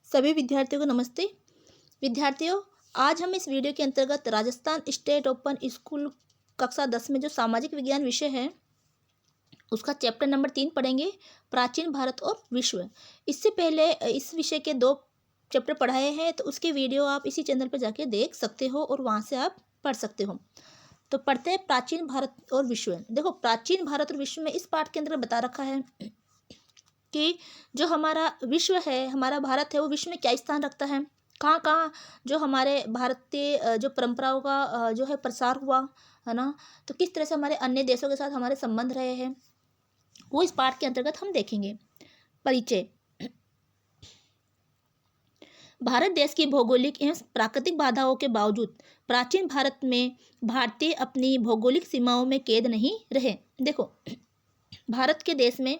सभी विद्यार्थियों को नमस्ते। विद्यार्थियों, आज हम इस वीडियो के अंतर्गत राजस्थान स्टेट ओपन स्कूल कक्षा 10 में जो सामाजिक विज्ञान विषय है उसका चैप्टर नंबर 3 पढ़ेंगे, प्राचीन भारत और विश्व। इससे पहले इस विषय के 2 चैप्टर पढ़ाए हैं, तो उसके वीडियो आप इसी चैनल पर जाके देख सकते हो और वहाँ से आप पढ़ सकते हो। तो पढ़ते हैं प्राचीन भारत और विश्व। देखो, प्राचीन भारत और विश्व में इस पाठ के अंदर बता रखा है कि जो हमारा विश्व है, हमारा भारत है, वो विश्व में क्या स्थान रखता है, कहाँ कहाँ जो हमारे भारतीय जो परंपराओं का जो है प्रसार हुआ है ना, तो किस तरह से हमारे अन्य देशों के साथ हमारे संबंध रहे हैं, वो इस पाठ के अंतर्गत हम देखेंगे। परिचय। भारत देश की भौगोलिक एवं प्राकृतिक बाधाओं के बावजूद प्राचीन भारत में भारतीय अपनी भौगोलिक सीमाओं में कैद नहीं रहे। देखो, भारत के देश में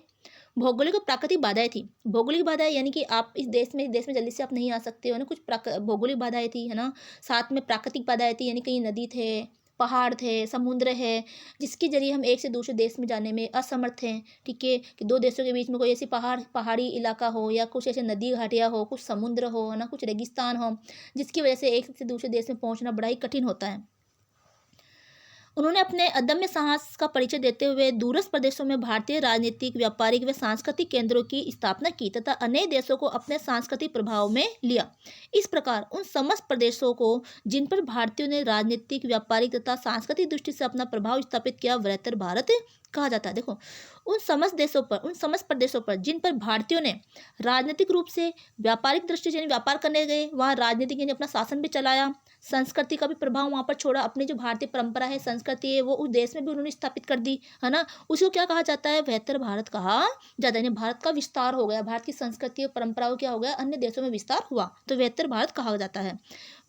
भौगोलिक और प्राकृतिक बाधाएं थी। भौगोलिक बाधाएं यानी कि आप इस देश में जल्दी से आप नहीं आ सकते हो ना, कुछ भौगोलिक बाधाएं थी, है ना। साथ में प्राकृतिक बाधाएं थी, यानी कहीं नदी थे, पहाड़ थे, समुद्र है, जिसके जरिए हम एक से दूसरे देश में जाने में असमर्थ हैं। ठीक है, कि दो देशों के बीच में कोई ऐसी पहाड़ी इलाका हो या कुछ ऐसे नदी घाटियाँ हो, कुछ समुद्र हो, है ना, कुछ रेगिस्तान हो, जिसकी वजह से एक से दूसरे देश में पहुंचना बड़ा ही कठिन होता है। उन्होंने अपने अदम्य साहस का परिचय देते हुए दूरस्थ प्रदेशों में भारतीय राजनीतिक, व्यापारिक व सांस्कृतिक केंद्रों की स्थापना की तथा अनेक देशों को अपने सांस्कृतिक प्रभाव में लिया। इस प्रकार उन समस्त प्रदेशों को जिन पर भारतीयों ने राजनीतिक, व्यापारिक तथा सांस्कृतिक दृष्टि से अपना प्रभाव स्थापित किया, वृहत्तर भारत कहा जाता है। देखो, उन समस्त प्रदेशों पर जिन पर भारतीयों ने राजनीतिक रूप से, व्यापारिक दृष्टि से व्यापार करने गए, वहाँ राजनीतिक यानी अपना शासन भी चलाया, संस्कृति का भी प्रभाव वहाँ पर छोड़ा, अपनी जो भारतीय परंपरा है, संस्कृति है, वो उस देश में भी उन्होंने स्थापित कर दी, है ना। उसको क्या कहा जाता है? बृहत्तर भारत कहा जाता है। यानी भारत का विस्तार हो गया, भारत की संस्कृति और परंपराओं क्या हो गया, अन्य देशों में विस्तार हुआ, तो बृहत्तर भारत कहा जाता है।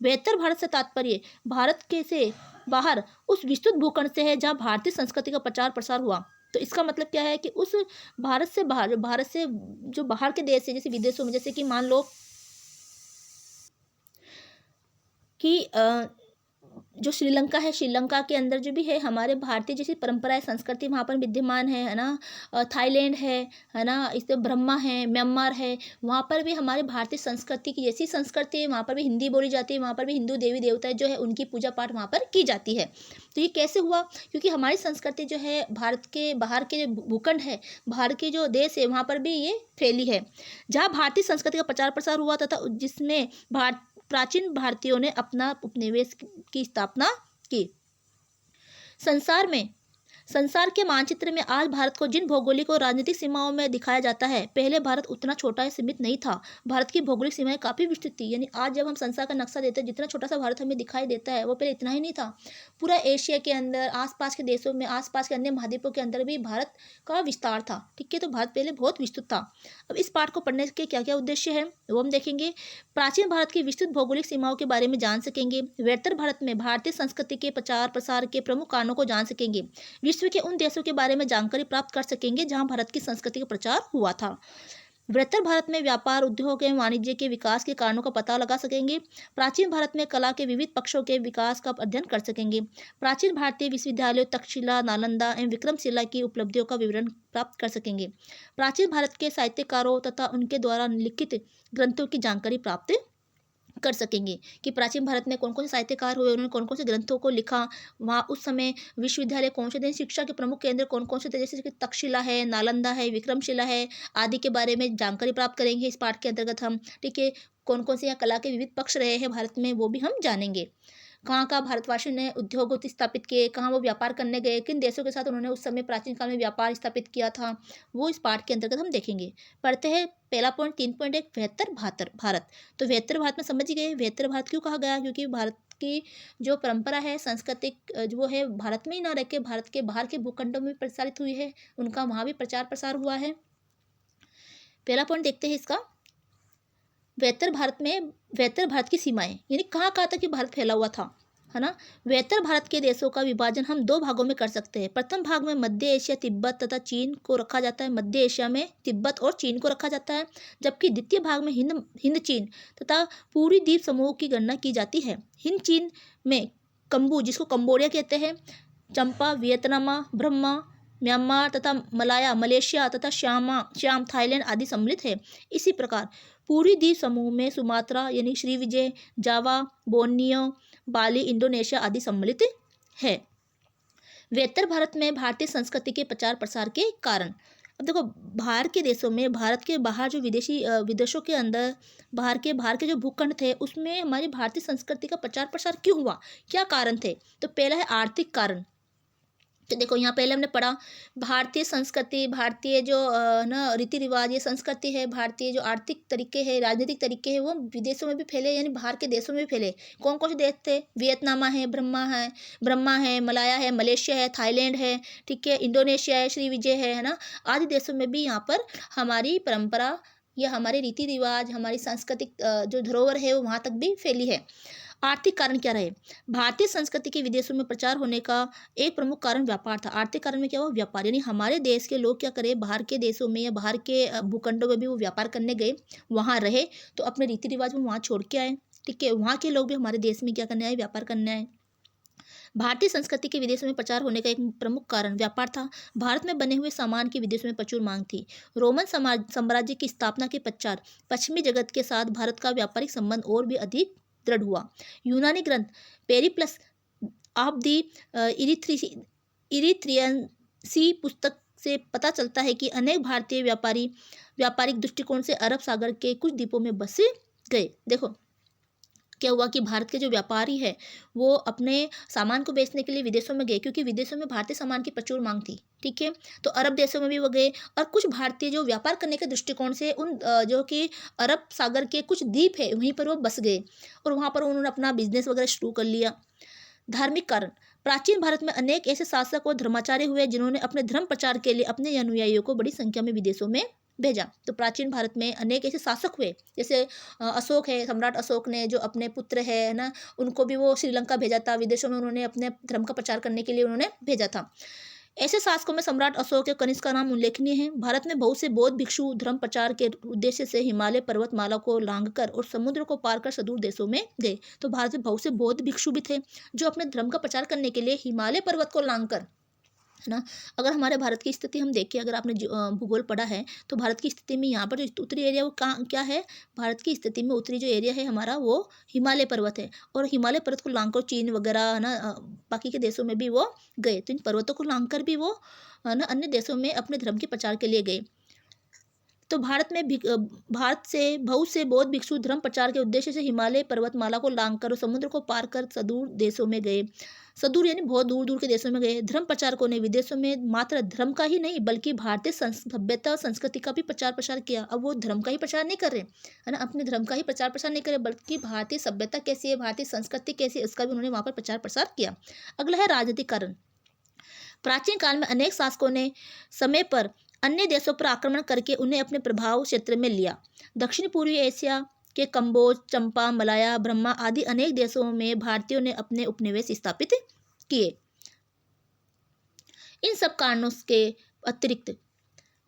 बृहत्तर भारत से तात्पर्य भारत के से बाहर उस विस्तृत भूखंड से है जहाँ भारतीय संस्कृति का प्रचार प्रसार हुआ। तो इसका मतलब क्या है कि उस भारत से जो बाहर के देश है, जैसे विदेशों में, जैसे कि मान लो कि जो श्रीलंका है, श्रीलंका के अंदर जो भी है हमारे भारतीय जैसी परंपराएं, संस्कृति वहाँ पर विद्यमान है ना। थाईलैंड है ना, इससे ब्रह्मा है, म्यांमार है, वहाँ पर भी हमारे भारतीय संस्कृति की जैसी संस्कृति है, वहाँ पर भी हिंदी बोली जाती है, वहाँ पर भी हिंदू देवी देवता जो है उनकी पूजा पाठ वहाँ पर की जाती है। तो ये कैसे हुआ? क्योंकि हमारी संस्कृति जो है भारत के बाहर के जो भूखंड है, बाहर के जो देश है, वहाँ पर भी ये फैली है, जहाँ भारतीय संस्कृति का प्रचार प्रसार हुआ तथा जिसमें प्राचीन भारतीयों ने अपना उपनिवेश की स्थापना की। संसार के मानचित्र में आज भारत को जिन भौगोलिक और राजनीतिक सीमाओं में दिखाया जाता है, पहले भारत उतना छोटा या सीमित नहीं था। भारत की भौगोलिक सीमाएं काफ़ी विस्तृत थी। यानी आज जब हम संसार का नक्शा देते हैं, जितना छोटा सा भारत हमें दिखाई देता है, वो पहले इतना ही नहीं था। पूरा एशिया के अंदर, आसपास के देशों में, आसपास के अन्य महाद्वीपों के अंदर भी भारत का विस्तार था। ठीक है, तो भारत पहले बहुत विस्तृत था। अब इस पाठ को पढ़ने के क्या क्या उद्देश्य है वो हम देखेंगे। प्राचीन भारत की विस्तृत भौगोलिक सीमाओं के बारे में जान सकेंगे। बृहत्तर भारत में भारतीय संस्कृति के प्रचार प्रसार के प्रमुख कारणों को जान सकेंगे। विश्व के उन देशों के बारे में जानकारी प्राप्त कर सकेंगे जहां भारत की संस्कृति का प्रचार हुआ था। बृहत्तर भारत में व्यापार, उद्योग एवं वाणिज्य के विकास के कारणों का पता लगा सकेंगे। प्राचीन भारत में कला के विविध पक्षों के विकास का अध्ययन कर सकेंगे। प्राचीन भारतीय विश्वविद्यालयों तक्षशिला, नालंदा एवं विक्रमशिला की उपलब्धियों का विवरण प्राप्त कर सकेंगे। प्राचीन भारत के साहित्यकारों तथा उनके द्वारा लिखित ग्रंथों की जानकारी प्राप्त कर सकेंगे कि प्राचीन भारत में कौन कौन से साहित्यकार हुए, उन्होंने कौन कौन से ग्रंथों को लिखा, वहाँ उस समय विश्वविद्यालय कौन से थे, शिक्षा के प्रमुख केंद्र कौन कौन से थे, जैसे कि तक्षशिला है, नालंदा है, विक्रमशिला है आदि के बारे में जानकारी प्राप्त करेंगे इस पाठ के अंतर्गत हम। ठीक है, कौन कौन से यहाँ कला के विविध पक्ष रहे हैं भारत में, वो भी हम जानेंगे। कहाँ कहाँ भारतवासियों ने उद्योग स्थापित किए, कहाँ वो व्यापार करने गए, किन देशों के साथ उन्होंने उस समय प्राचीन काल में व्यापार स्थापित किया था, वो इस पाठ के अंतर्गत हम देखेंगे। पढ़ते हैं पहला पॉइंट 3.1 बृहत्तर भारत। तो बृहत्तर भारत में समझ गए बृहत्तर भारत क्यों कहा गया, क्योंकि भारत की जो परंपरा है, सांस्कृतिक वो है, भारत में ही ना रह के भारत के बाहर के भूखंडों में भी प्रसारित हुई है, उनका वहाँ भी प्रचार प्रसार हुआ है। पहला पॉइंट देखते हैं इसका। बृहत्तर भारत की सीमाएं, यानी कहाँ कहाँ तक ये भारत फैला हुआ था, है ना। बृहत्तर भारत के देशों का विभाजन हम 2 भागों में कर सकते हैं। प्रथम भाग में मध्य एशिया, तिब्बत तथा चीन को रखा जाता है। मध्य एशिया में तिब्बत और चीन को रखा जाता है, जबकि द्वितीय भाग में हिंद चीन तथा पूरी द्वीप समूह की गणना की जाती है। हिंद चीन में कम्बू, जिसको कम्बोडिया कहते हैं, चंपा, वियतनाम, ब्रह्मा, म्यांमार तथा मलाया, मलेशिया तथा श्याम थाईलैंड आदि सम्मिलित है। इसी प्रकार पूर्वी द्वीप समूह में सुमात्रा यानी श्रीविजय, जावा, बोर्नियो, बाली, इंडोनेशिया आदि सम्मिलित है। उत्तर भारत में भारतीय संस्कृति के प्रचार प्रसार के कारण। अब देखो, बाहर के देशों में, भारत के बाहर जो विदेशों के अंदर बाहर के जो भूखंड थे उसमें हमारी भारतीय संस्कृति का प्रचार प्रसार क्यों हुआ, क्या कारण थे? तो पहला है आर्थिक कारण। तो देखो, यहाँ पहले हमने पढ़ा भारतीय संस्कृति, भारतीय जो ना रीति रिवाज, ये संस्कृति है, भारतीय जो आर्थिक तरीके हैं, राजनीतिक तरीके हैं, वो विदेशों में भी फैले, यानी बाहर के देशों में भी फैले। कौन कौन से देश थे? ब्रह्मा है, मलाया है, मलेशिया है, थाईलैंड है, ठीक है, इंडोनेशिया है, श्रीविजय है ना, आदि देशों में भी यहाँ पर हमारी परंपरा या हमारे रीति रिवाज, हमारी सांस्कृतिक जो धरोहर है वो वहाँ तक भी फैली है। आर्थिक कारण क्या रहे? भारतीय संस्कृति के विदेशों में प्रचार होने का एक प्रमुख कारण व्यापार था। आर्थिक कारण में क्या हुआ? व्यापार, यानी हमारे देश के लोग क्या करें, बाहर के देशों में या बाहर के भूखंडों में भी वो व्यापार करने गए, वहाँ रहे, तो अपने रीति रिवाज वो वहाँ छोड़ के आए, ठीक है, वहाँ के लोग भी हमारे देश में क्या करने आए? व्यापार करने आए। भारतीय संस्कृति के विदेशों में प्रचार होने का एक प्रमुख कारण व्यापार था। भारत में बने हुए सामान की विदेशों में प्रचुर मांग थी। रोमन साम्राज्य की स्थापना के पश्चात पश्चिमी जगत के साथ भारत का व्यापारिक संबंध और भी अधिक दृढ़ हुआ। यूनानी ग्रंथ पेरिप्लस ऑफ द इरिथ्रियन सी पुस्तक से पता चलता है कि अनेक भारतीय व्यापारी व्यापारिक दृष्टिकोण से अरब सागर के कुछ द्वीपों में बसे गए। देखो क्या हुआ कि भारत के जो व्यापारी है वो अपने सामान को बेचने के लिए विदेशों में गए, क्योंकि विदेशों में भारतीय सामान की प्रचुर मांग थी, ठीक है, तो अरब देशों में भी वो गए, और कुछ भारतीय जो व्यापार करने के दृष्टिकोण से उन जो कि अरब सागर के कुछ द्वीप है वहीं पर वो बस गए, और वहाँ पर उन्होंने अपना बिजनेस वगैरह शुरू कर लिया। धार्मिक कारण। प्राचीन भारत में अनेक ऐसे शासक और धर्माचार्य हुए जिन्होंने अपने धर्म प्रचार के लिए अपने अनुयायियों को बड़ी संख्या में विदेशों में भेजा। तो प्राचीन भारत में अनेक ऐसे शासक हुए, जैसे अशोक है, सम्राट अशोक ने जो अपने पुत्र है ना, उनको भी वो श्रीलंका भेजा था, विदेशों में उन्होंने अपने धर्म का प्रचार करने के लिए उन्होंने भेजा था। ऐसे शासकों में सम्राट अशोक या कनिष्क का नाम उल्लेखनीय है। भारत में बहुत से बौद्ध भिक्षु धर्म प्रचार के उद्देश्य से हिमालय पर्वतमाला को लांघकर और समुद्र को पार कर सुदूर देशों में गए। तो भारत में बहुत से बौद्ध भिक्षु भी थे जो अपने धर्म का प्रचार करने के लिए हिमालय पर्वत को लांघकर, है ना। अगर हमारे भारत की स्थिति हम देखें, अगर आपने भूगोल पढ़ा है तो भारत की स्थिति में यहाँ पर जो उत्तरी एरिया वो क्या है, भारत की स्थिति में उत्तरी जो एरिया है हमारा वो हिमालय पर्वत है, और हिमालय पर्वत को लांघकर चीन वगैरह, है ना, बाकी के देशों में भी वो गए। तो इन पर्वतों को लांघकर भी वो, है ना, अन्य देशों में अपने धर्म के प्रचार के लिए गए। तो भारत से बहुत से बौद्ध भिक्षु धर्म प्रचार के उद्देश्य से हिमालय पर्वतमाला को लांघकर और समुद्र को पार कर सुदूर देशों में गए। सुदूर यानी बहुत दूर दूर के देशों में गए। धर्म प्रचारकों ने विदेशों में मात्र धर्म का ही नहीं बल्कि भारतीय सभ्यता और संस्कृति का भी प्रचार प्रसार किया। अब वो धर्म का ही प्रचार नहीं कर रहे, है ना, अपने धर्म का ही प्रचार प्रसार नहीं कर रहे, बल्कि भारतीय सभ्यता कैसी है, भारतीय संस्कृति कैसी है, उसका भी उन्होंने वहाँ पर प्रचार प्रसार किया। अगला है राजनीतिक कारण। प्राचीन काल में अनेक शासकों ने समय पर अन्य देशों पर आक्रमण करके उन्हें अपने प्रभाव क्षेत्र में लिया। दक्षिण पूर्वी एशिया के कंबोज, चंपा, मलाया, ब्रह्मा आदि अनेक देशों में भारतीयों ने अपने उपनिवेश स्थापित किए। इन सब कारणों के अतिरिक्त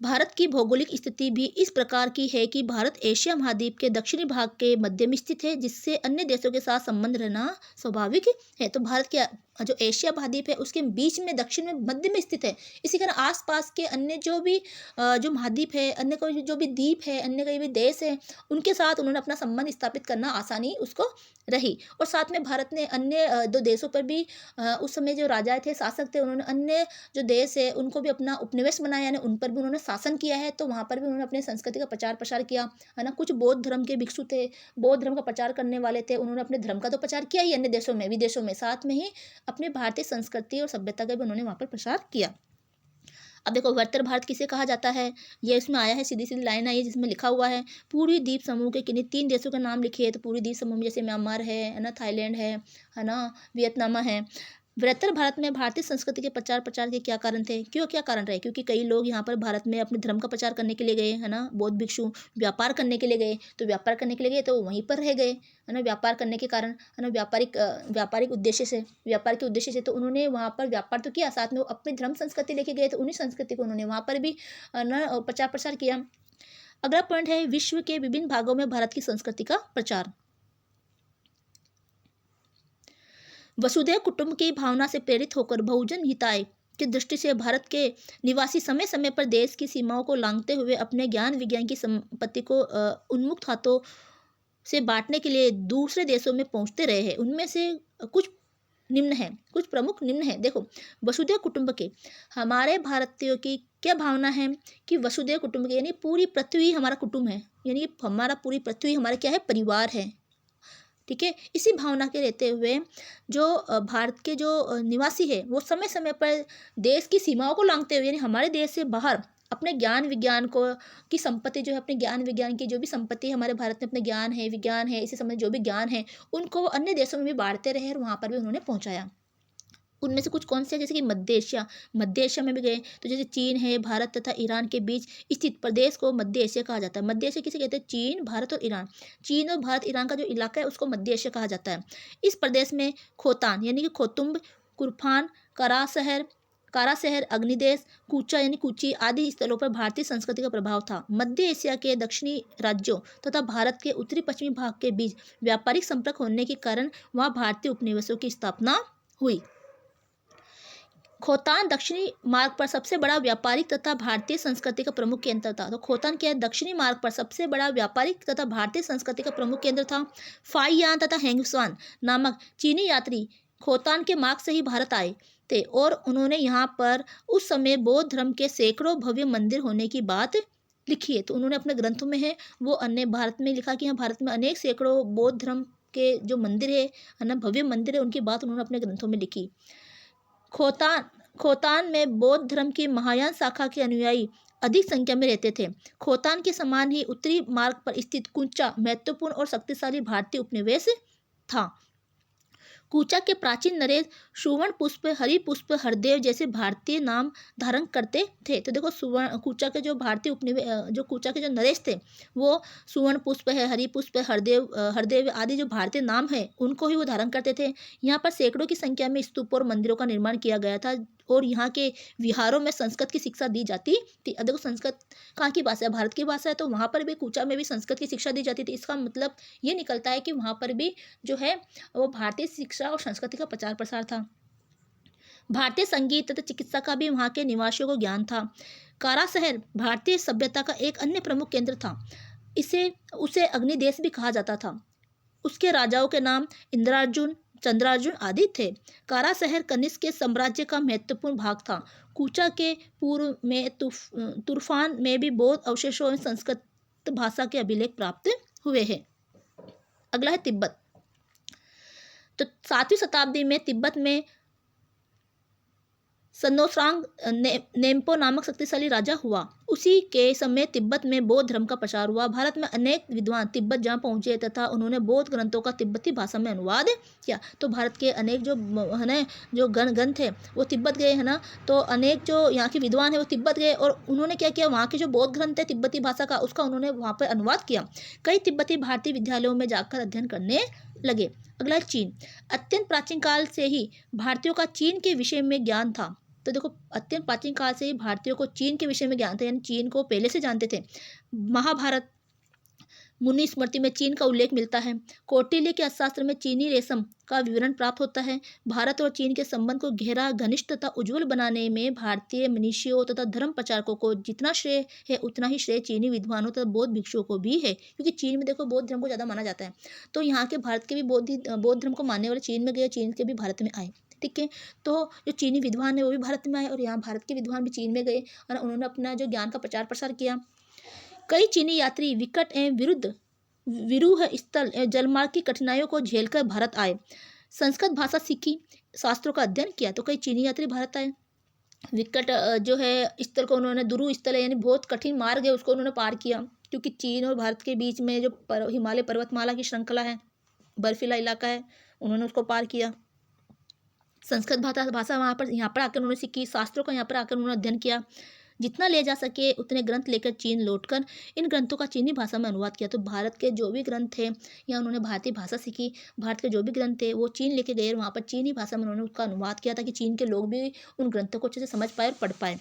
भारत की भौगोलिक स्थिति भी इस प्रकार की है कि भारत एशिया महाद्वीप के दक्षिणी भाग के मध्य में स्थित है, जिससे अन्य देशों के साथ संबंध रहना स्वाभाविक है। तो भारत के जो एशिया महाद्वीप है उसके बीच में, दक्षिण में, मध्य में स्थित है। इसी कारण आसपास के अन्य जो भी जो महाद्वीप है, अन्य कोई जो भी द्वीप है, अन्य कोई भी देश है, उनके साथ उन्होंने अपना संबंध स्थापित करना आसानी उसको रही। और साथ में भारत ने अन्य दो देशों पर भी उस समय जो राजाएं थे, शासक थे, उन्होंने अन्य जो देश है उनको भी अपना उपनिवेश बनाया, यानी उन पर भी उन्होंने शासन किया है। तो वहाँ पर भी उन्होंने अपने संस्कृति का प्रचार प्रसार किया, है ना। कुछ बौद्ध धर्म के भिक्षु थे, बौद्ध धर्म का प्रचार करने वाले थे, उन्होंने अपने धर्म का तो प्रचार किया ही अन्य देशों में, विदेशों में, साथ में ही अपने भारतीय संस्कृति और सभ्यता का भी उन्होंने वहाँ पर प्रसार किया। अब देखो, उत्तर भारत किसे कहा जाता है, ये इसमें आया है, सीधी सीधी लाइन आई है जिसमें लिखा हुआ है पूर्वी द्वीप समूह के किन्हीं 3 देशों के नाम लिखे हैं। तो पूर्वी द्वीप समूह में जैसे म्यांमार है ना, थाईलैंड है ना, वियतनाम है। उत्तर भारत में भारतीय संस्कृति के प्रचार प्रचार के क्या कारण थे, क्या कारण रहे? क्योंकि कई लोग यहाँ पर भारत में अपने धर्म का प्रचार करने के लिए गए, है ना, बौद्ध भिक्षु व्यापार करने के लिए गए, तो व्यापार करने के लिए गए तो वहीं पर रह गए, है ना, व्यापार करने के कारण, है ना, व्यापारिक उद्देश्य से, व्यापार के उद्देश्य से, तो उन्होंने वहाँ पर व्यापार तो किया, साथ में वो अपनी धर्म संस्कृति लेके गए, तो उन्हीं संस्कृति को उन्होंने वहाँ पर भी, है ना, प्रचार प्रसार किया। अगला पॉइंट है विश्व के विभिन्न भागों में भारत की संस्कृति का प्रचार। वसुधैव कुटुंब की भावना से प्रेरित होकर बहुजन हिताय की दृष्टि से भारत के निवासी समय समय पर देश की सीमाओं को लांघते हुए अपने ज्ञान विज्ञान की संपत्ति को उन्मुक्त हाथों से बांटने के लिए दूसरे देशों में पहुंचते रहे हैं। उनमें से कुछ निम्न है, कुछ प्रमुख निम्न है। देखो, वसुधैव कुटुंबकम, हमारे भारतीयों की क्या भावना है कि वसुधैव कुटुंबकम यानी पूरी पृथ्वी हमारा कुटुंब है, यानी हमारा पूरी पृथ्वी हमारा क्या है, परिवार है। ठीक है, इसी भावना के रहते हुए जो भारत के जो निवासी है वो समय समय पर देश की सीमाओं को लांघते हुए यानी हमारे देश से बाहर अपने ज्ञान विज्ञान को की संपत्ति जो है, अपने ज्ञान विज्ञान की जो भी संपत्ति हमारे भारत में अपने ज्ञान है, विज्ञान है, इसी समय जो भी ज्ञान है उनको वो अन्य देशों में भी बांटते रहे और वहाँ पर भी उन्होंने पहुँचाया। उनमें से कुछ कौन से हैं? जैसे कि मध्य एशिया में भी गए, तो जैसे चीन है, भारत तथा ईरान के बीच स्थित प्रदेश को मध्य एशिया कहा जाता है। मध्य एशिया किसे कहते हैं? चीन, भारत और ईरान। चीन और भारत ईरान का जो इलाका है उसको मध्य एशिया कहा जाता है। इस प्रदेश में खोतान यानी कि खोतुम्ब, कुरफान, कारा शहर, अग्निदेश, कूचा यानी कूची आदि स्थलों पर भारतीय संस्कृति का प्रभाव था। मध्य एशिया के दक्षिणी राज्यों तथा भारत के उत्तरी पश्चिमी भाग के बीच व्यापारिक संपर्क होने के कारण वहाँ भारतीय उपनिवेशों की स्थापना हुई। खोतान दक्षिणी मार्ग पर सबसे बड़ा व्यापारिक तथा भारतीय संस्कृति का प्रमुख केंद्र था। तो खोतान क्या है? दक्षिणी मार्ग पर सबसे बड़ा व्यापारिक तथा भारतीय संस्कृति का प्रमुख केंद्र था। फाइयान तथा हेंगस्वान नामक चीनी यात्री खोतान के मार्ग से ही भारत आए थे और उन्होंने यहाँ पर उस समय बौद्ध धर्म के सैकड़ों भव्य मंदिर होने की बात लिखी है। तो उन्होंने अपने ग्रंथों में है वो अन्य भारत में लिखा कि यहाँ भारत में अनेक सैकड़ों बौद्ध धर्म के जो मंदिर है ना, भव्य मंदिर है, उनकी बात उन्होंने अपने ग्रंथों में लिखी। खोतान खोतान में बौद्ध धर्म की महायान शाखा के अनुयायी अधिक संख्या में रहते थे। खोतान के समान ही उत्तरी मार्ग पर स्थित कुंचा महत्वपूर्ण और शक्तिशाली भारतीय उपनिवेश था। कूचा के प्राचीन नरेश सुवर्ण पुष्प, हरि पुष्प, हरदेव जैसे भारतीय नाम धारण करते थे। तो देखो, सुवर्ण कूचा के जो भारतीय जो कूचा के जो नरेश थे वो सुवर्ण पुष्प है, हरि पुष्प है, हरदेव आदि जो भारतीय नाम है उनको ही वो धारण करते थे। यहाँ पर सैकड़ों की संख्या में स्तूप और मंदिरों का निर्माण किया गया था और यहाँ के विहारों में संस्कृत की शिक्षा दी जाती थी। अब देखो, संस्कृत कहाँ की भाषा है? भारत की भाषा है, तो वहाँ पर भी कूचा में भी संस्कृत की शिक्षा दी जाती थी। इसका मतलब ये निकलता है कि वहाँ पर भी जो है वो भारतीय शिक्षा और संस्कृति का प्रचार प्रसार था। भारतीय संगीत तथा चिकित्सा का भी वहाँ के निवासियों को ज्ञान था। कारा शहर भारतीय सभ्यता का एक अन्य प्रमुख केंद्र था। उसे अग्निदेश भी कहा जाता था। उसके राजाओं के नाम इंद्रार्जुन, चंद्रार्जुन आदि थे। कारा शहर कनिष्क के साम्राज्य का महत्वपूर्ण भाग था। कूचा के पूर्व में तुर्फान में भी बौद्ध अवशेषों में संस्कृत भाषा के अभिलेख प्राप्त हुए हैं। अगला है तिब्बत। तो 7वीं शताब्दी में तिब्बत में सन्नोस्रांग नेम्पो नामक शक्तिशाली राजा हुआ। उसी के समय तिब्बत में बौद्ध धर्म का प्रचार हुआ। भारत में अनेक विद्वान तिब्बत जहाँ पहुँचे तथा उन्होंने बौद्ध ग्रंथों का तिब्बती भाषा में अनुवाद किया। तो भारत के अनेक जो है ना जो ग्रंथ है वो तिब्बत गए है ना, तो अनेक जो यहाँ के विद्वान है वो तिब्बत गए और उन्होंने क्या किया, वहाँ के जो बौद्ध ग्रंथ है तिब्बती भाषा का उसका उन्होंने वहाँ पर अनुवाद किया। कई तिब्बती भारतीय विद्यालयों में जाकर अध्ययन करने लगे। अगला है चीन। अत्यंत प्राचीन काल से ही भारतीयों का चीन के विषय में ज्ञान था। तो देखो, अत्यंत प्राचीन काल से ही भारतीयों को चीन के विषय में ज्ञान था, यानी चीन को पहले से जानते थे। महाभारत मुनि स्मृति में चीन का उल्लेख मिलता है। कौटिल्य के अर्थशास्त्र में चीनी रेशम का विवरण प्राप्त होता है। भारत और चीन के संबंध को गहरा, घनिष्ठ तथा उज्ज्वल बनाने में भारतीय मनीषियों तथा धर्म प्रचारकों को जितना श्रेय है उतना ही श्रेय चीनी विद्वानों तथा बौद्ध भिक्षुओं को भी है, क्योंकि चीन में देखो बौद्ध धर्म को ज़्यादा माना जाता है। तो यहाँ के भारत के भी बौद्ध धर्म को मानने वाले चीन में गए, चीन के भी भारत में आए। ठीक है, तो जो चीनी विद्वान है वो भी भारत में आए और यहाँ भारत के विद्वान भी चीन में गए और उन्होंने अपना जो ज्ञान का प्रचार प्रसार किया। कई चीनी यात्री विकट एवं विरूह स्थल जलमार्ग की कठिनाइयों को झेलकर भारत आए, संस्कृत भाषा सीखी, शास्त्रों का अध्ययन किया। तो कई चीनी यात्री भारत आए, विकट जो है स्थल को उन्होंने, दुरू स्थल है यानी बहुत कठिन मार्ग है उसको उन्होंने पार किया, क्योंकि चीन और भारत के बीच में जो हिमालय पर्वतमाला की श्रृंखला है, बर्फीला इलाका है, उन्होंने उसको पार किया। संस्कृत भाषा वहाँ पर यहाँ पर आकर उन्होंने सीखी, शास्त्रों का यहाँ पर आकर उन्होंने अध्ययन किया। जितना ले जा सके उतने ग्रंथ लेकर चीन लौटकर इन ग्रंथों का चीनी भाषा में अनुवाद किया। तो भारत के जो भी ग्रंथ थे या उन्होंने भारतीय भाषा सीखी, भारत के जो भी ग्रंथ थे वो चीन लेके गए और वहाँ पर चीनी भाषा में उन्होंने उसका अनुवाद किया ताकि चीन के लोग भी उन ग्रंथों को अच्छे से समझ पाए और पढ़ पाए,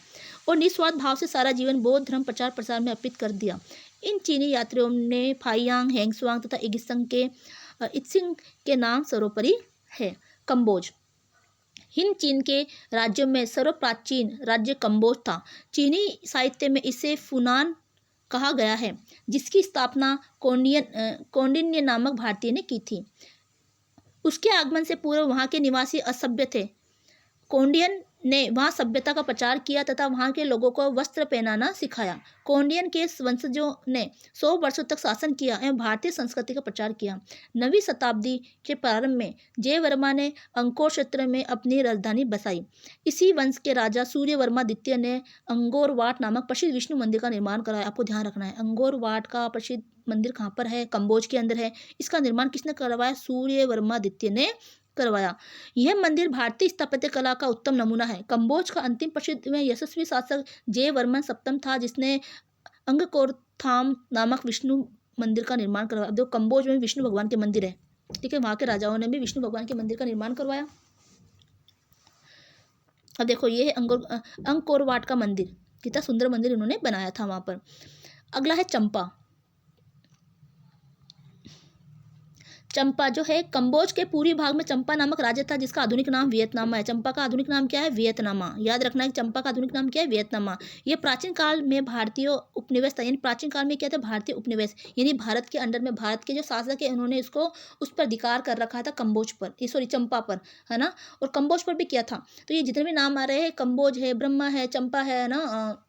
और निस्वार्थ भाव से सारा जीवन बौद्ध धर्म प्रचार प्रसार में अर्पित कर दिया। इन चीनी यात्रियों ने फाइयांग, हेंगस्वांग तथा इगिसंग के इत्सिंग के नाम सर्वोपरि है। कम्बोज। हिंद चीन के राज्यों में सर्वप्राचीन राज्य कंबोज था। चीनी साहित्य में इसे फुनान कहा गया है, जिसकी स्थापना कौंडिन्य नामक भारतीय ने की थी। उसके आगमन से पूर्व वहाँ के निवासी असभ्य थे। कौंडियन ने वहाँ सभ्यता का प्रचार किया तथा वहाँ के लोगों को वस्त्र पहनाना सिखाया। कौंडियन के वंशजों ने 100 वर्षों तक शासन किया एवं भारतीय संस्कृति का प्रचार किया। 9वीं शताब्दी के प्रारंभ में जयवर्मा ने अंकोर क्षेत्र में अपनी राजधानी बसाई। इसी वंश के राजा सूर्यवर्मा द्वितीय ने अंगोर वाट नामक प्रसिद्ध विष्णु मंदिर का निर्माण कराया। आपको ध्यान रखना है, अंगोर वाट का प्रसिद्ध मंदिर कहाँ पर है? कंबोज के अंदर है। इसका निर्माण किसने करवाया? सूर्यवर्मा द्वितीय ने करवाया। यह मंदिर भारतीय स्थापत्य कला का उत्तम नमूना है। कंबोज का अंतिम प्रसिद्ध व यशस्वी शासक जयवर्मन सप्तम था, जिसने अंगकोरथाम नामक विष्णु मंदिर का निर्माण करवाया। जो कंबोज में विष्णु भगवान के मंदिर है, ठीक है, वहाँ के राजाओं ने भी विष्णु भगवान के मंदिर का निर्माण करवाया। अब देखो, ये है अंगकोर वाट का मंदिर, कितना सुंदर मंदिर इन्होंने बनाया था वहाँ पर। अगला है चंपा। चंपा जो है, कंबोज के पूर्वी भाग में चंपा नामक राज्य था, जिसका आधुनिक नाम वियतनामा है। चंपा का आधुनिक नाम क्या है? वियतनामा। याद रखना है, चंपा का आधुनिक नाम क्या है? वियतनामा। ये प्राचीन काल में भारतीय उपनिवेश था। यानी प्राचीन काल में क्या था? भारतीय उपनिवेश, यानी भारत के अंडर में भारत के जो शासक है उन्होंने इसको उस पर अधिकार कर रखा था, कंबोज पर, सॉरी चंपा पर, है ना, और कंबोज पर भी किया था। तो ये जितने भी नाम आ रहे हैं, कंबोज है, ब्रह्मा है, चंपा है ना,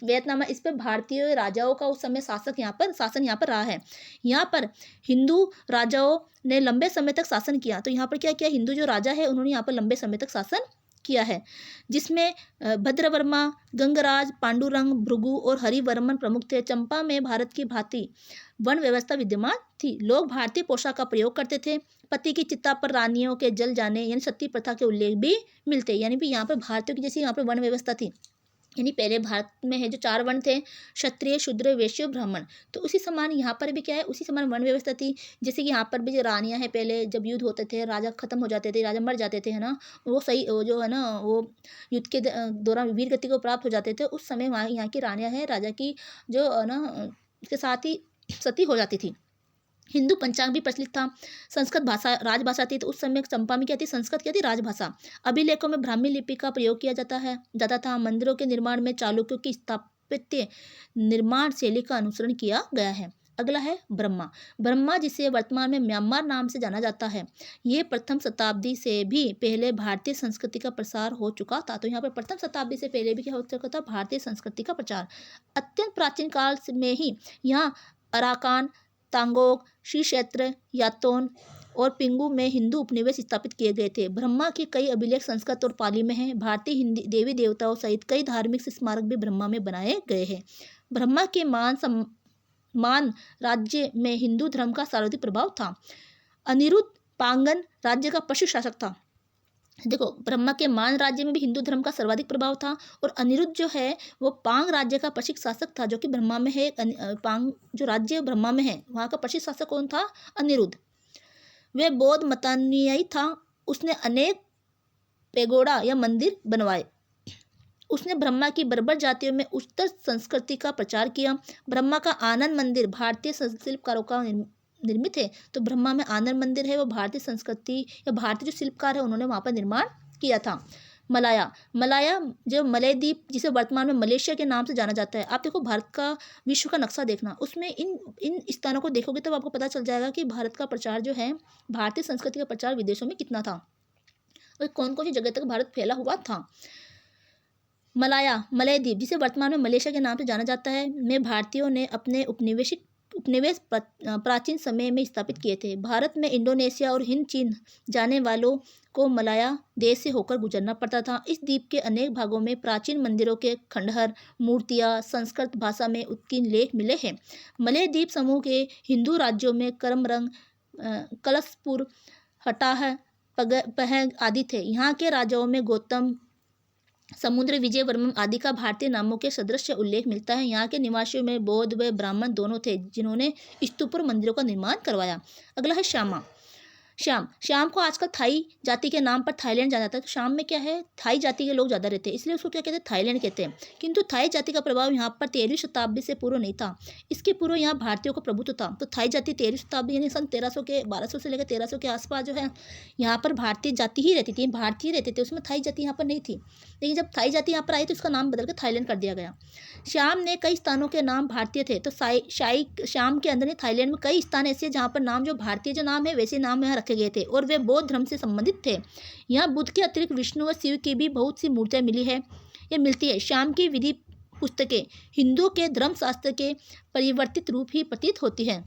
वियतनाम, इस पर भारतीय राजाओं का उस समय शासन यहाँ पर रहा है। यहाँ पर हिंदू राजाओं ने लंबे समय तक शासन किया। तो यहाँ पर क्या किया? हिंदू जो राजा है उन्होंने यहाँ पर लंबे समय तक शासन किया है, जिसमें भद्रवर्मा, गंगराज, पांडुरंग, भृगु और हरिवर्मन प्रमुख थे। चंपा में भारत की भांति वन व्यवस्था विद्यमान थी। लोग भारतीय पोशाक का प्रयोग करते थे। पति की चिता पर रानियों के जल जाने यानी सती प्रथा के उल्लेख भी मिलते, यानी भी यहाँ पर भारतीयों की जैसी यहाँ पर वन व्यवस्था थी। यानी पहले भारत में है जो 4 वर्ण थे, क्षत्रिय, शूद्र, वैश्य, ब्राह्मण, तो उसी समान यहाँ पर भी क्या है? उसी समान वन व्यवस्था थी। जैसे कि यहाँ पर भी जो रानियाँ हैं, पहले जब युद्ध होते थे, राजा खत्म हो जाते थे, राजा मर जाते थे, है ना, वो सही वो जो है ना, वो युद्ध के दौरान वीर गति को प्राप्त हो जाते थे। उस समय वहाँ यहाँ की रानियाँ हैं, राजा की जो है ना, के साथ ही सती हो जाती थी। हिंदू पंचांग भी प्रचलित था। संस्कृत भाषा राजभाषा थी, तो उस समय चंपा में क्या थी? संस्कृत क्या थी? राजभाषा। अभिलेखों में ब्राह्मी लिपि का प्रयोग किया जाता था। मंदिरों के निर्माण में चालुक्यों की स्थापत्य निर्माण शैली का अनुसरण किया गया है। अगला है ब्रह्मा। ब्रह्मा, जिसे वर्तमान में म्यांमार नाम से जाना जाता है, ये प्रथम शताब्दी से भी पहले भारतीय संस्कृति का प्रसार हो चुका था। तो यहाँ पर प्रथम शताब्दी से पहले भी क्या हो चुका था? भारतीय संस्कृति का प्रचार। अत्यंत प्राचीन काल में ही यहाँ अराकान, तांगोक, श्री क्षेत्र, यातोन और पिंगू में हिंदू उपनिवेश स्थापित किए गए थे। ब्रह्मा के कई अभिलेख संस्कृत और पाली में हैं। भारतीय हिंदी देवी देवताओं सहित कई धार्मिक स्मारक भी ब्रह्मा में बनाए गए हैं। ब्रह्मा के मान राज्य में हिंदू धर्म का सर्वाधिक प्रभाव था। अनिरुद्ध पांगन राज्य का पशु शासक था। देखो, ब्रह्मा के मान राज्य में भी हिंदू धर्म का सर्वाधिक प्रभाव था, और अनिरुद्ध जो है वो पांग राज्य का प्रशिक्षक शासक था, जो कि ब्रह्मा में है। पांग जो राज्य ब्रह्मा में है, वहाँ का प्रशिक्षक शासक कौन था? अनिरुद्ध। वह बौद्ध मतानुयायी था। उसने अनेक पेगोडा या मंदिर बनवाए। उसने ब्रह्मा की बर्बर जातियों में उच्चतर संस्कृति का प्रचार किया। ब्रह्मा का आनंद मंदिर भारतीय शिल्पकारों का निर्मित है। तो ब्रह्मा में आनंद मंदिर है, वो भारतीय संस्कृति या भारतीय जो शिल्पकार है उन्होंने वहाँ पर निर्माण किया था। मलाया जो मलय द्वीप, जिसे वर्तमान में मलेशिया के नाम से जाना जाता है। आप देखो, भारत का विश्व का नक्शा देखना, उसमें इन स्थानों को देखोगे तो आपको पता चल जाएगा कि भारत का प्रचार जो है, भारतीय संस्कृति का प्रचार विदेशों में कितना था और कौन कौन सी जगह तक भारत फैला हुआ था। मलय द्वीप, जिसे वर्तमान में मलेशिया के नाम से जाना जाता है, में भारतीयों ने अपने उपनिवेश प्राचीन समय में स्थापित किए थे। भारत में इंडोनेशिया और हिंद चीन जाने वालों को मलाया देश से होकर गुजरना पड़ता था। इस द्वीप के अनेक भागों में प्राचीन मंदिरों के खंडहर, मूर्तियां संस्कृत भाषा में उत्कीर्ण लेख मिले हैं। मलय द्वीप समूह के हिंदू राज्यों में करमरंग, कलशपुर, हटाह, पहग आदि थे। यहाँ के राजाओं में गौतम, समुद्र विजयवर्मन आदि का भारतीय नामों के सदृश उल्लेख मिलता है। यहाँ के निवासियों में बौद्ध व ब्राह्मण दोनों थे, जिन्होंने स्तूप और मंदिरों का निर्माण करवाया। अगला है श्यामा। श्याम श्याम को आजकल थाई जाति के नाम पर थाईलैंड जाना जाता है। तो श्याम में क्या है, थाई जाति के लोग ज़्यादा रहते हैं, इसलिए उसको क्या कहते हैं, थाईलैंड कहते हैं। किंतु थाई जाति का प्रभाव यहाँ पर 13वीं शताब्दी से पूर्व नहीं था। इसके पूर्व यहाँ भारतीयों का प्रभुत्व था। तो थाई जाति 13वीं शताब्दी यानी सन 1200 से लेकर 1300 के आसपास जो है यहाँ पर भारतीय जाति ही रहती थी, भारतीय रहते थे, उसमें थाई जाति यहाँ पर नहीं थी। लेकिन जब थाई जाति यहाँ पर आई तो उसका नाम बदल कर थाईलैंड कर दिया गया। श्याम ने कई स्थानों के नाम भारतीय थे। तो श्याम के अंदर थाईलैंड में कई स्थान ऐसे हैं जहाँ पर नाम जो भारतीय जो नाम है वैसे नाम यहाँ रखे गए थे और वे बौद्ध धर्म से संबंधित थे। यहाँ बुद्ध के अतिरिक्त विष्णु व शिव की भी बहुत सी मूर्तियाँ मिली है या मिलती है। श्याम की विधि पुस्तकें हिंदुओं के धर्मशास्त्र के परिवर्तित रूप ही प्रतीत होती हैं।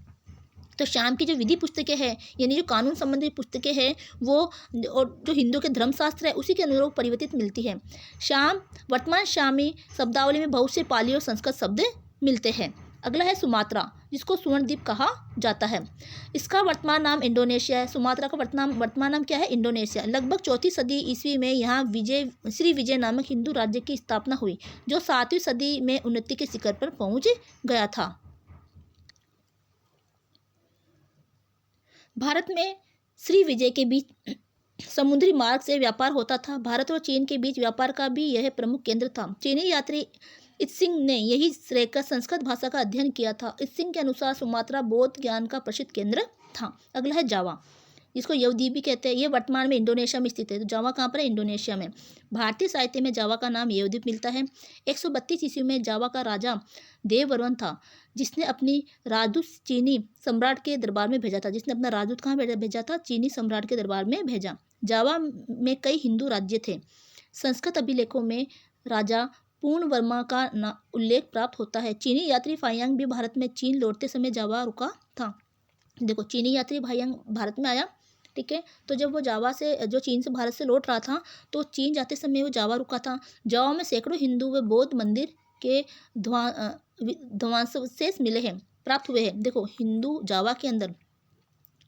तो श्याम की जो विधि पुस्तकें हैं यानी जो कानून संबंधी पुस्तकें हैं वो और जो हिंदू के धर्मशास्त्र है उसी के अनुरूप परिवर्तित मिलती है। श्याम वर्तमान श्यामी शब्दावली में बहुत से पाली और संस्कृत शब्द मिलते हैं। अगला है सुमात्रा, जिसको सुवर्णद्वीप कहा जाता है। इसका वर्तमान नाम इंडोनेशिया है। सुमात्रा का वर्तमान नाम क्या है, इंडोनेशिया। लगभग 4वीं सदी ईस्वी में यहाँ श्री विजय नामक हिंदू राज्य की स्थापना हुई, जो 7वीं सदी में उन्नति के शिखर पर पहुँच गया था। भारत में श्री विजय के बीच समुद्री मार्ग से व्यापार होता था। भारत और चीन के बीच व्यापार का भी यह प्रमुख केंद्र था। चीनी यात्री इत्सिंग ने यही रहकर संस्कृत भाषा का अध्ययन किया था। इत्सिंग के अनुसार सुमात्रा बौद्ध ज्ञान का प्रसिद्ध केंद्र था। अगला है जावा, जिसको यवद्वीप भी कहते हैं। ये वर्तमान में इंडोनेशिया में स्थित है। तो जावा कहाँ पर है, इंडोनेशिया में। भारतीय साहित्य में जावा का नाम यवद्वीप मिलता है। 132 ईस्वी में जावा का राजा देववर्मन था, जिसने अपनी राजदूत चीनी सम्राट के दरबार में भेजा था। जिसने अपना राजदूत कहाँ भेजा था, चीनी सम्राट के दरबार में भेजा। जावा में कई हिंदू राज्य थे। संस्कृत अभिलेखों में राजा पूर्णवर्मा का उल्लेख प्राप्त होता है। चीनी यात्री फायांग भी भारत में चीन लौटते समय जावा रुका था। देखो, चीनी यात्री फायांग भारत में आया, ठीक है। तो जब वो जावा से जो चीन से भारत से लौट रहा था तो चीन जाते समय वो जावा रुका था। जावा में सैकड़ों हिंदू व बौद्ध मंदिर के ध्वंसावशेष मिले हैं, प्राप्त हुए हैं। देखो, जावा के अंदर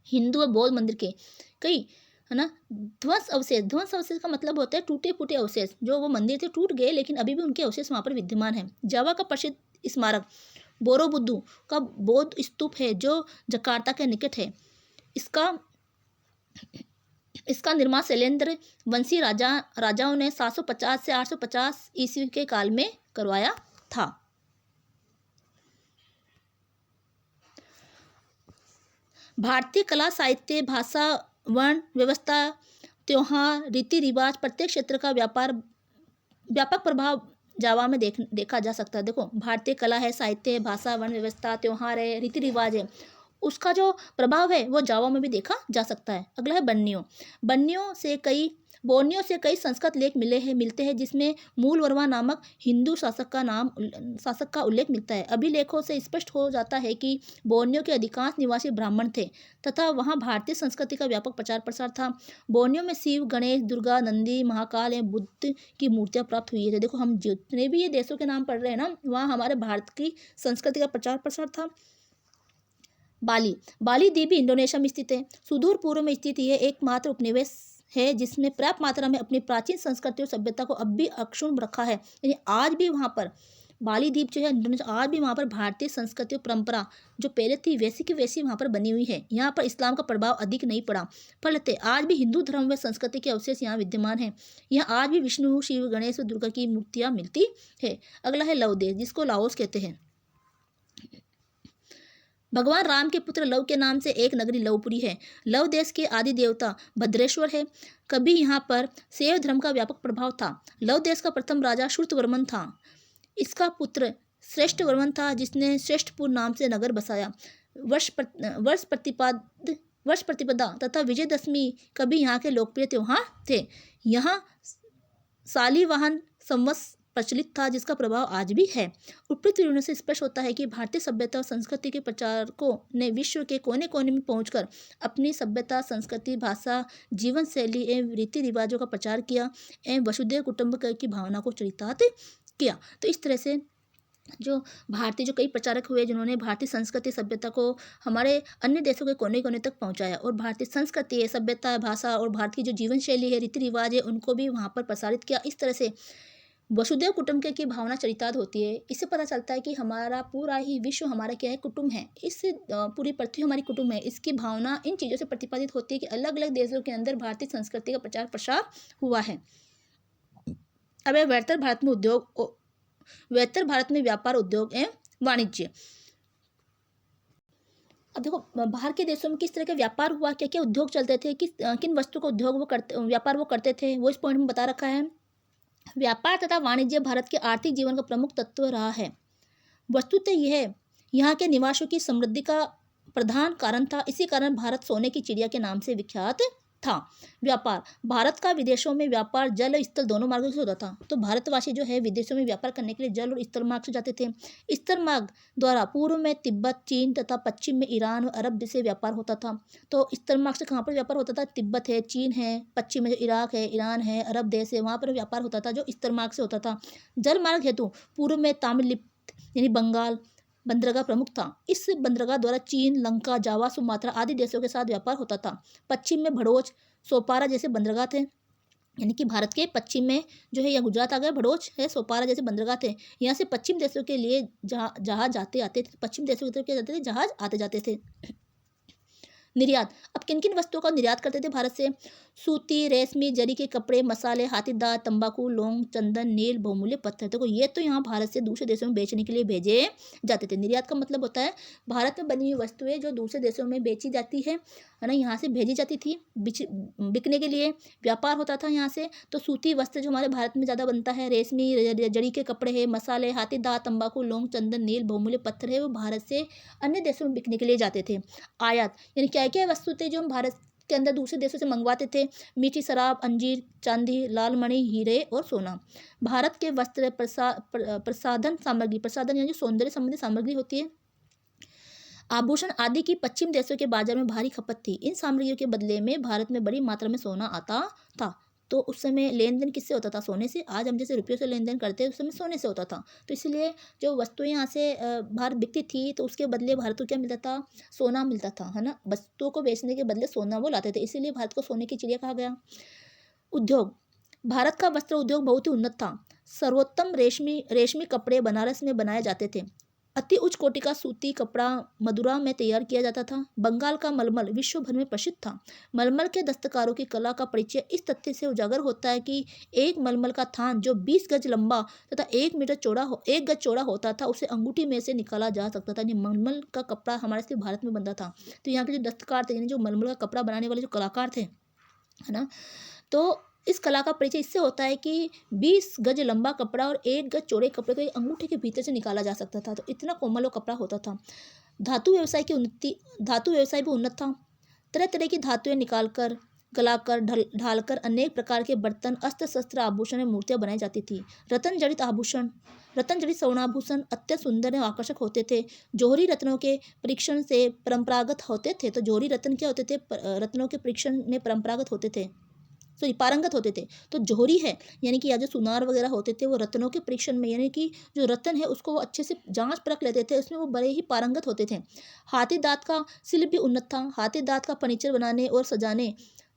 हिंदू व बौद्ध मंदिर के कई है ना ध्वंस अवशेष का मतलब होता है टूटे फूटे अवशेष। जो वो मंदिर थे टूट गए लेकिन अभी भी उनके अवशेष वहाँ पर विद्यमान हैं। जावा का प्रसिद्ध स्मारक बोरोबुद्दू का बौद्ध स्तूप है, जो जकार्ता के निकट है। इसका निर्माण शैलेंद्र वंशी राजाओं ने 750 से 850 ईस्वी के काल में करवाया था। भारतीय कला, साहित्य, भाषा, वर्ण व्यवस्था, त्योहार, रीति रिवाज, प्रत्येक क्षेत्र का व्यापक प्रभाव जावा में देखा जा सकता है। देखो, भारतीय कला है, साहित्य है, भाषा, वर्ण व्यवस्था, त्योहार है, रीति रिवाज है, उसका जो प्रभाव है वो जावा में भी देखा जा सकता है। अगला है बोर्नियो से कई संस्कृत लेख मिलते हैं, जिसमें मूलवर्मा नामक हिंदू शासक का उल्लेख मिलता है। अभिलेखों से स्पष्ट हो जाता है कि बोर्नियो के अधिकांश निवासी ब्राह्मण थे तथा वहाँ भारतीय संस्कृति का व्यापक प्रचार प्रसार था। बोर्नियो में शिव, गणेश, दुर्गा, नंदी, महाकाल एवं बुद्ध की मूर्तियाँ प्राप्त हुई है। देखो, हम जितने भी ये देशों के नाम पढ़ रहे हैं ना, वहाँ हमारे भारत की संस्कृति का प्रचार प्रसार था। बाली द्वीप भी इंडोनेशिया में स्थित है। सुदूर पूर्व में स्थित यह एकमात्र उपनिवेश है जिसने पर्याप्त मात्रा में अपनी प्राचीन संस्कृति और सभ्यता को अब भी अक्षुण्ण रखा है। यानी आज भी वहाँ पर बाली द्वीप जो है इंडोनेशिया, आज भी वहाँ पर भारतीय संस्कृति और परंपरा जो पहले थी वैसी की वैसी वहाँ पर बनी हुई है। यहाँ पर इस्लाम का प्रभाव अधिक नहीं पड़ा, फलते आज भी हिंदू धर्म व संस्कृति के अवशेष यहाँ विद्यमान हैं। यहाँ आज भी विष्णु, शिव, गणेश और दुर्गा की मूर्तियाँ मिलती है। अगला है लव देश, जिसको लाओस कहते हैं। भगवान राम के पुत्र लव के नाम से एक नगरी लवपुरी है। लव देश के आदि देवता भद्रेश्वर है। कभी यहाँ पर शैव धर्म का व्यापक प्रभाव था। लव देश का प्रथम राजा श्रुतवर्मन था। इसका पुत्र श्रेष्ठवर्मन था, जिसने श्रेष्ठपुर नाम से नगर बसाया। वर्ष प्रतिपदा तथा विजयदशमी कभी यहाँ के लोकप्रिय त्योहार थे। यहाँ सालीवाहन संवत्सर प्रचलित था, जिसका प्रभाव आज भी है। उपरोक्त विवरण से स्पष्ट होता है कि भारतीय सभ्यता और संस्कृति के प्रचारकों ने विश्व के कोने कोने में पहुंचकर अपनी सभ्यता, संस्कृति, भाषा, जीवन शैली एवं रीति रिवाजों का प्रचार किया एवं वसुधैव कुटुंबकम की भावना को चरितार्थ किया। तो इस तरह से जो भारतीय जो कई प्रचारक हुए, जिन्होंने भारतीय संस्कृति सभ्यता को हमारे अन्य देशों के कोने कोने तक पहुंचाया और भारतीय संस्कृति है, सभ्यता, भाषा और भारत की जो जीवन शैली है, रीति रिवाज है, उनको भी वहाँ पर प्रसारित किया। इस तरह से वसुधैव कुटुंबकम की भावना चरितार्थ होती है। इससे पता चलता है कि हमारा पूरा ही विश्व हमारा क्या है, कुटुंब है। इस पूरी पृथ्वी हमारी कुटुंब है। इसकी भावना इन चीज़ों से प्रतिपादित होती है कि अलग अलग देशों के अंदर भारतीय संस्कृति का प्रचार प्रसार हुआ है। अब है व्यापार भारत में व्यापार, उद्योग एवं वाणिज्य। अब देखो बाहर के देशों में किस तरह का व्यापार हुआ, क्या क्या उद्योग चलते थे, किन वस्तु का उद्योग व्यापार वो करते थे, वो इस पॉइंट में बता रखा है। व्यापार तथा वाणिज्य भारत के आर्थिक जीवन का प्रमुख तत्व रहा है। वस्तुतः यह यहाँ के निवासियों की समृद्धि का प्रधान कारण था। इसी कारण भारत सोने की चिड़िया के नाम से विख्यात था। व्यापार भारत का विदेशों में व्यापार जल और स्थल दोनों मार्गों से होता था। तो भारतवासी जो है विदेशों में व्यापार करने के लिए जल और स्थल मार्ग से जाते थे। स्थल मार्ग द्वारा पूर्व में तिब्बत, चीन तथा पश्चिम में ईरान और अरब से व्यापार होता था। तो स्थल मार्ग से कहाँ पर व्यापार होता था? तिब्बत है, चीन है, पश्चिम में जो इराक है, ईरान है, अरब देश है, वहाँ पर व्यापार होता था जो स्थल मार्ग से होता था। जल मार्ग हेतु पूर्व में तामिल यानी बंगाल बंदरगाह प्रमुख था। इस बंदरगाह द्वारा चीन, लंका, जावा, सुमात्रा आदि देशों के साथ व्यापार होता था। पश्चिम में भड़ोच, सोपारा जैसे बंदरगाह थे, यानी कि भारत के पश्चिम में जो है या गुजरात आ गया, भड़ोच है, सोपारा जैसे बंदरगाह थे। यहाँ से पश्चिम देशों के लिए जहाज जाते आते थे, पश्चिम देशों की तरफ क्या जाते थे, जहाज आते जाते थे। निर्यात, अब किन किन वस्तुओं का निर्यात करते थे भारत से? सूती, रेशमी, जरी के कपड़े, मसाले, हाथी दांत, तंबाकू, लौंग, चंदन, नील, बहुमूल्य पत्थर। देखो ये तो यहाँ भारत से दूसरे देशों में बेचने के लिए भेजे जाते थे। निर्यात का मतलब होता है भारत में बनी हुई वस्तुएं जो दूसरे देशों में बेची जाती है ना, यहाँ से भेजी जाती थी बिकने के लिए, व्यापार होता था यहाँ से। तो सूती वस्त्र जो हमारे भारत में ज़्यादा बनता है, रेशमी, जरी के कपड़े है, मसाले, हाथी दांत, तंबाकू, लौंग, चंदन, नील, बहुमूल्य पत्थर है, वो भारत से अन्य देशों में बिकने के लिए जाते थे। आयात यानी क्या क्या वस्तु थे जो हम भारत के अंदर दूसरे देशों से मंगवाते थे? मीठी शराब, अंजीर, चांदी, लाल मणि, हीरे और सोना। भारत के वस्त्र, प्रसाधन यानी सौंदर्य संबंधी सामग्री होती है, आभूषण आदि की पश्चिम देशों के बाजार में भारी खपत थी। इन सामग्रियों के बदले में भारत में बड़ी मात्रा में सोना आता था। तो उस समय लेन देन किससे होता था? सोने से। आज हम जैसे रुपयों से लेन देन करते हैं, उस समय सोने से होता था। तो इसलिए जो वस्तुएं यहाँ से बाहर बिकती थी तो उसके बदले भारत को क्या मिलता था? सोना मिलता था, है ना। वस्तुओं को बेचने के बदले सोना वो लाते थे, इसीलिए भारत को सोने की चिड़िया कहा गया। उद्योग, भारत का वस्त्र उद्योग बहुत ही उन्नत था। सर्वोत्तम रेशमी कपड़े बनारस में बनाए जाते थे। अति उच्च कोटि का सूती कपड़ा मदुरा में तैयार किया जाता था। बंगाल का मलमल विश्व भर में प्रसिद्ध था। मलमल के दस्तकारों की कला का परिचय इस तथ्य से उजागर होता है कि एक मलमल का थान जो 20 गज लंबा तथा 1 गज चौड़ा होता था, उसे अंगूठी में से निकाला जा सकता था। मलमल का कपड़ा हमारे सिर्फ भारत में बनता था। तो यहाँ के जो दस्तकार थे, यानी जो मलमल का कपड़ा बनाने वाले जो कलाकार थे, है ना, तो इस कला का परिचय इससे होता है कि 20 गज लंबा कपड़ा और 1 गज चौड़े कपड़े को एक अंगूठे के भीतर से निकाला जा सकता था। तो इतना कोमल वो कपड़ा होता था। धातु व्यवसाय भी उन्नत था। तरह तरह की धातुएं निकालकर, गलाकर, ढालकर अनेक प्रकार के बर्तन, अस्त्र शस्त्र, आभूषण और मूर्तियां बनाई जाती थी। रतन जड़ित स्वर्णाभूषण अत्यंत सुंदर एवं आकर्षक होते थे। जोहरी रत्नों के परीक्षण से परंपरागत होते थे। तो जोहरी रत्न क्या होते थे? रत्नों के परीक्षण में परंपरागत होते थे, पारंगत होते थे। तो जोहरी है यानी कि या जो सुनार वगैरह होते थे, वो रत्नों के परीक्षण में, यानी कि जो रत्न है उसको वो अच्छे से जांच परख लेते थे, उसमें वो बड़े ही पारंगत होते थे। हाथी दांत का शिल्प भी उन्नत था। हाथी दांत का फर्नीचर बनाने और सजाने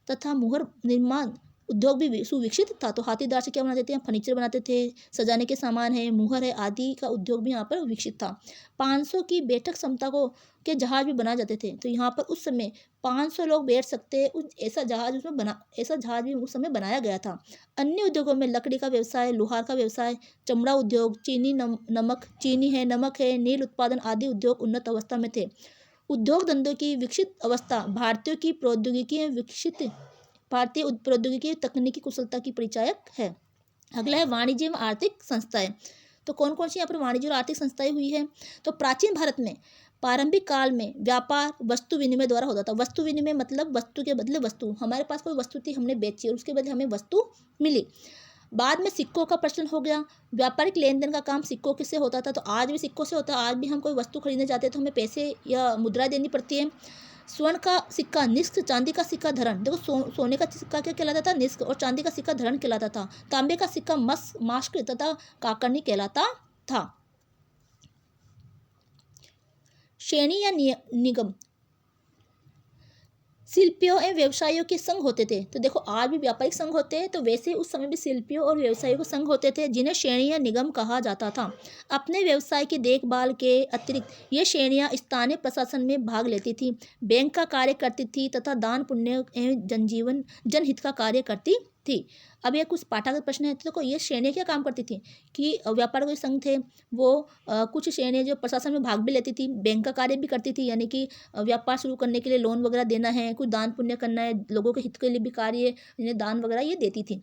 तथा मुहर निर्माण उद्योग भी सुविकसित था। तो हाथी दांत से क्या बनाते थे? फर्नीचर बनाते थे, सजाने के सामान है, मुहर है आदि का उद्योग भी यहाँ पर विकसित था। 500 की बैठक क्षमता के जहाज भी बनाए जाते थे। तो यहाँ पर उस समय 500 लोग बैठ सकते ऐसा जहाज भी उस समय बनाया गया था। अन्य उद्योगों में लकड़ी का व्यवसाय, लोहार का व्यवसाय, चमड़ा उद्योग, चीनी है, नमक है, नील उत्पादन आदि उद्योग उन्नत अवस्था में थे। उद्योग धंधों की विकसित अवस्था भारतीय प्रौद्योगिकी तकनीकी कुशलता की परिचायक है। अगला है वाणिज्य एवं आर्थिक संस्थाएं। तो कौन कौन सी यहाँ पर वाणिज्य और आर्थिक संस्थाएं हुई है? तो प्राचीन भारत में प्रारंभिक काल में व्यापार वस्तु विनिमय द्वारा होता था। वस्तु विनिमय मतलब वस्तु के बदले वस्तु। हमारे पास कोई वस्तु थी, हमने बेची और उसके बदले हमें वस्तु मिली। बाद में सिक्कों का प्रचलन हो गया। व्यापारिक लेन देन का काम सिक्कों से होता था। तो आज भी सिक्कों से होता है। आज भी हम कोई वस्तु खरीदने जाते हैं तो हमें पैसे या मुद्रा देनी पड़ती है। स्वर्ण का सिक्का निष्क, चांदी का सिक्का धरण। देखो सोने का सिक्का क्या कहलाता था? निष्क, और चांदी का सिक्का धरण कहलाता था। तांबे का सिक्का मास्क तथा काकरनी कहलाता था। श्रेणी या निगम, शिल्पियों एवं व्यवसायियों के संघ होते थे। तो देखो आज भी व्यापारिक संघ होते हैं, तो वैसे ही उस समय भी शिल्पियों और व्यवसायियों के संघ होते थे, जिन्हें श्रेणी या निगम कहा जाता था। अपने व्यवसाय की देखभाल के अतिरिक्त ये श्रेणियां स्थानीय प्रशासन में भाग लेती थी, बैंक का कार्य करती थी तथा दान पुण्य एवं जनहित का कार्य करती थी। अब ये कुछ पाठागत प्रश्न है। तो देखो ये श्रेणियां क्या काम करती थी कि व्यापारिक जो संघ थे वो कुछ श्रेणियां जो प्रशासन में भाग भी लेती थी, बैंक का कार्य भी करती थी, यानी कि व्यापार शुरू करने के लिए लोन वगैरह देना है, कुछ दान पुण्य करना है, लोगों के हित के लिए भी कार्य, इन्हें दान वगैरह ये देती थी।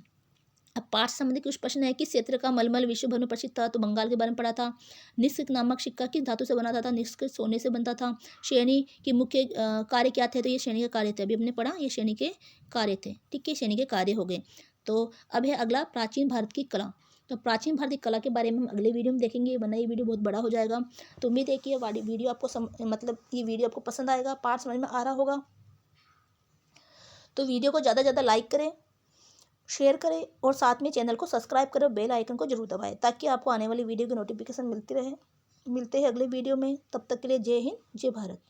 अब पाठ संबंधी कुछ प्रश्न है कि क्षेत्र का मलमल विश्व भर में प्रसिद्ध था, तो बंगाल के बारे में पढ़ा था। निष्क नामक सिक्का किस धातु से बना था? निष्क सोने से बनता था। श्रेणी के मुख्य कार्य क्या थे? तो ये श्रेणी के कार्य थे, अभी हमने पढ़ा, ये श्रेणी के कार्य थे। ठीक है, श्रेणी के कार्य हो गए। तो अब है अगला प्राचीन भारत की कला। तो प्राचीन भारत की कला के बारे में हम अगले वीडियो में देखेंगे, वरना ये वीडियो बहुत बड़ा हो जाएगा। तो उम्मीद है कि ये वीडियो आपको मतलब ये वीडियो आपको पसंद आएगा, पाठ समझ में आ रहा होगा। तो वीडियो को ज़्यादा से ज़्यादा लाइक करें, शेयर करें और साथ में चैनल को सब्सक्राइब करें, बेल आइकन को जरूर दबाएं, ताकि आपको आने वाली वीडियो की नोटिफिकेशन मिलती रहे। मिलते हैं अगले वीडियो में, तब तक के लिए जय हिंद, जय भारत।